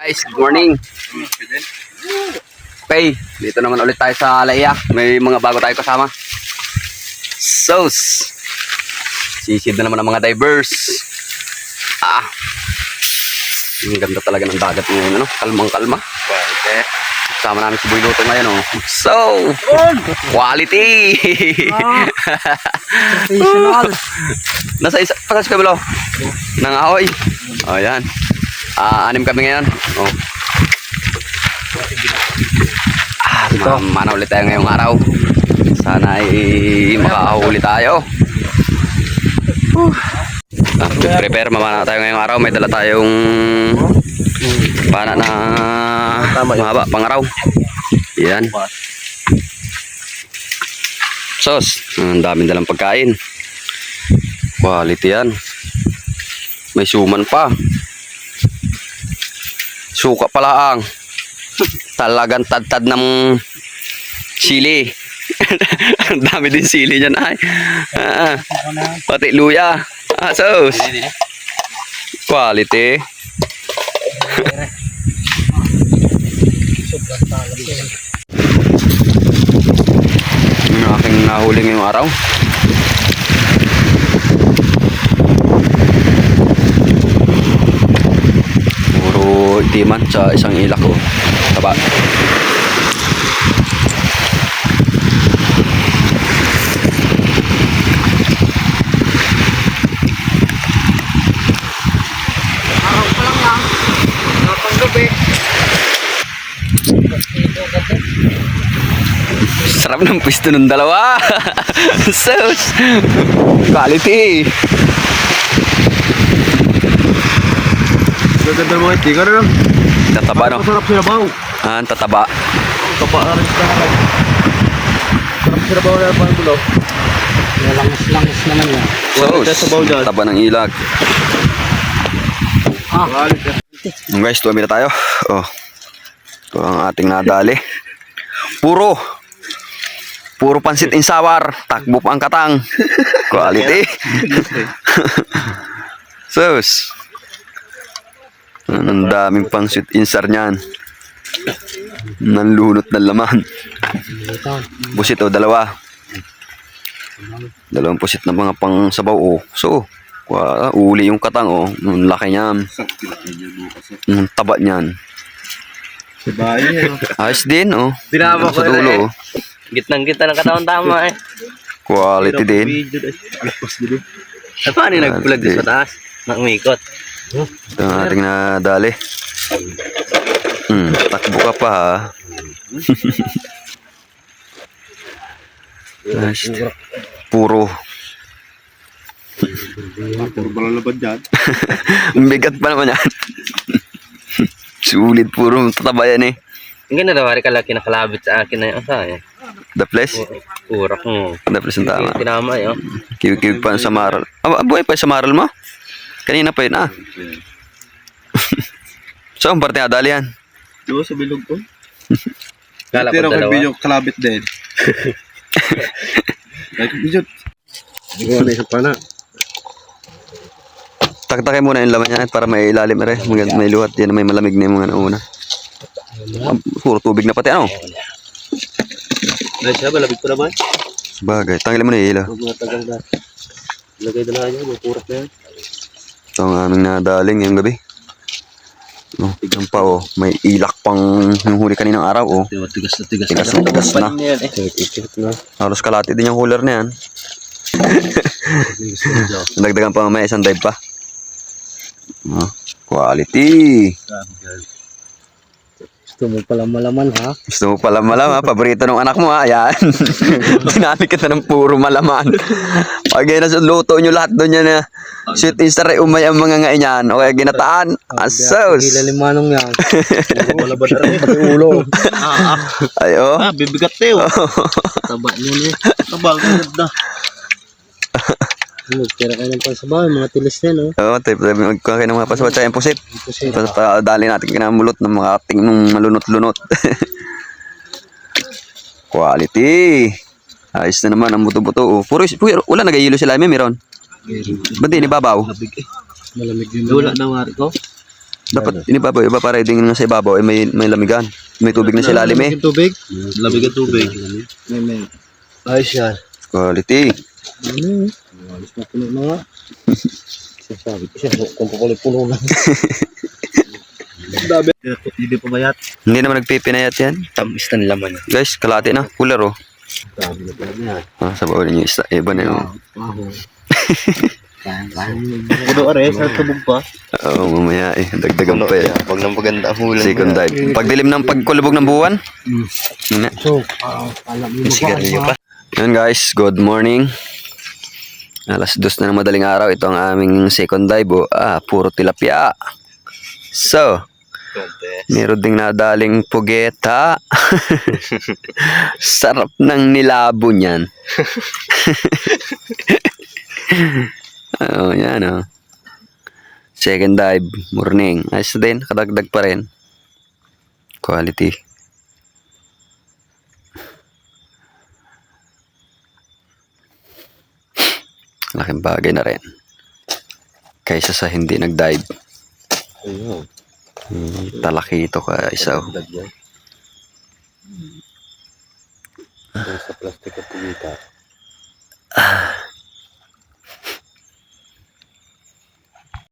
Guys, good morning. Okay, dito naman ulit tayo sa Laiya. May mga bago tayo kasama. Sos. Sisid na naman ang mga divers. Ang ganda talaga ng dagat ngayon, ano? Kalmang-kalma. Kasama namin si Boy Luto ngayon, oh. So, quality. Professional. Nasa isa, pasas ka bilo? Nangahoy. O, yan. Anim kami ngayon. Oh. Mana ulit tayo ngayong araw. Sana ay makahuli tayo. Prepare mamana tayo ngayong araw. May dala tayong pana na mahaba, pangaraw. Yan. Sos, ang daming dalang pagkain. Quality yan. May suman pa. Suka pala ang talagang tad-tad ng sili. Ang dami din sili dyan ay. Pati luya. Sos. Quality. Yung aking nahuli ngayong araw. Puro itiman sa isang ilak ko. Taba. Araw pa lang yan. Napang gabi. Sarap ng pwesto ng dalawa. Sos. Quality. Gaganda mo ito. Gano'n lang. Tataba, no? Masarap sila baw. Tataba. Taba na rin sila. Sarap sila baw na parang bulo. Langis naman yan. Sos. Taba ng ilag. Guys, tuwami na tayo. Oh. Ito ang ating nadali. Puro pansit insawar. Takbo pa ang katang. Quality. Sos. Ang daming pansit insar niyan. Nanlunot ng laman. Pusit, oh, dalawa. Dalawang pusit na mga pang sabaw, oh. So, uli yung katang, oh. Ang laki niyan. Ang taba niyan. Ayos din, oh. Dinama ko sa dulo, oh. Gitnang-gitna ng katawan tama eh. Quality din. Paano yung nagpulag din sa taas? Nang umikot. Ito ang ating nadali. Takbo ka pa, ha. Nice. Puro balalabad dyan. ang bigat pa naman yan. Sulit, puro tataba yan, eh. Ang ganda daw, kalaki na kalabit sa akin na yung asa eh. The flesh? Urak mo. The flesh ang tama. Tinama yun. Kiwik-kiwik pa sa maral. Buhay pa sa maral mo? Kanina pa yun, ah. So, ang parte adali yan. Diba sa bilog ko? Kala ko Pero dalawa. kung bilog kalabit din. Like bilog. Hindi ko na isang pana. Taktakin muna yung laman yan para may ilalim rin. May luhat yan, may malamig na yung mga nauna. Puro tubig na pati, ano? Ay siya, malabit ko naman. Bagay, tanggalin mo na yung ilaw. Huwag mga tagal na. Lagay na lang yan, mapurak na yan. Ito ang aming nadaling ngayong gabi. Oh, tignan pa, oh. May ilak pang yung huli kaninang araw, oh. Tigas na tigas. Tigas na tigas na. Halos kalati din yung cooler na yan. Dagdagan pa mamaya isang dive pa. Oh, quality. Gusto mo pala malaman ha? Gusto mo pala malaman, paborito ng anak mo, ha? Ayan. Tinamig kita ng puro malaman. Pag luto nyo lahat doon yan, na sweet instar ay umay ang mga ngayon yan. O kaya ginataan, asos. Manong yan. Malabad na rin. Pati ulo. Ayo. Bibigat tayo. Taba nyo na. Taba, ganda. Kira kayo ng pasabaw, mga tilis na, no? Oo, magkuha kayo ng mga pasawat sa imposit. Dali natin kinamulot ng mga ating nung malunot-lunot. Quality. Ayos na naman ang buto-buto. Oh. Puro, wala nagayilo sila, may meron. Ba't di nibabaw? Malamig yun. Wala na wari ko. Dapat ipapariding nga sa ibabaw ay may lamigan. May tubig na sa ilalim eh. Tubig? Lamig ang tubig. May. Ayos yan. Quality. Ano? Alis na puno na nga. Sasabi ko siya, kung puno lang. Dami. Hindi pa mayat. Hindi naman nagpipinayat yan. Tamis ng laman. Guys, kalate na. Cooler oh. Dami na pala yan. Sa bawal niyo isa. Iba na yun. Puno are, sa tubog pa. Oo, mamaya eh. Dagdagan pa eh. Pag nang maganda ang hulan. Second dive. Pagdilim ng pagkulubog ng buwan. Yun na. So, alam mo Sigarilyo pa. Yun guys, good morning. Alas 2 na ng madaling araw. Ito ang aming second dive. Oh. Puro tilapia. So, meron ding nadaling pugeta. Sarap ng nilabo niyan. Yan oh. Second dive, morning. Ayos na din, kadagdag pa rin. Quality. Laking bagay na rin. Kaysa sa hindi nag-dive. Ayun. Talaki ito ka isa. Dagdag yan. Sa plastic at pugita.